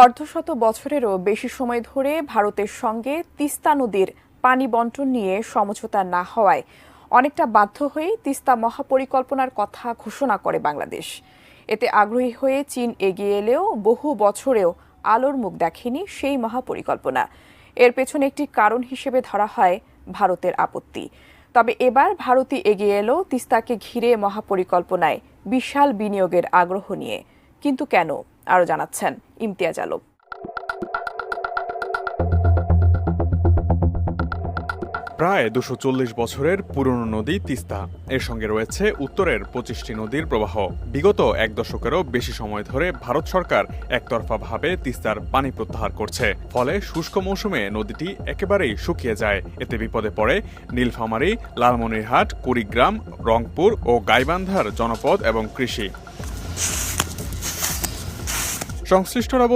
অর্ধশত বছরেরও বেশি সময় ধরে ভারতের সঙ্গে তিস্তা নদীর পানি বণ্টন নিয়ে সমঝোতা না হওয়ায় অনেকটা বাধ্য হয়ে তিস্তা মহাপরিকল্পনার কথা ঘোষণা করে বাংলাদেশ। এতে আগ্রহী হয়ে চীন এগিয়ে এলেও বহু বছরেও আলোর মুখ দেখেনি সেই মহাপরিকল্পনা। এর পেছনে একটি কারণ হিসেবে ধরা হয় ভারতের আপত্তি। তবে এবার ভারতই এগিয়ে এলো তিস্তাকে ঘিরে মহাপরিকল্পনায় বিশাল বিনিয়োগের আগ্রহ নিয়ে। কিন্তু কেন, আরও জানাচ্ছেন ইমতিয়াজ আলম। প্রায় ২৪০ বছরের পুরনো নদী তিস্তা, এর সঙ্গে রয়েছে উত্তরের ২৫টি নদীর প্রবাহ। বিগত এক দশকেরও বেশি সময় ধরে ভারত সরকার একতরফাভাবে তিস্তার পানি প্রত্যাহার করছে। ফলে শুষ্ক মৌসুমে নদীটি একেবারেই শুকিয়ে যায়। এতে বিপদে পড়ে নীলফামারী, লালমনিরহাট, কুড়িগ্রাম, রংপুর ও গাইবান্ধার জনপদ এবং কৃষি। সংশ্লিষ্টরা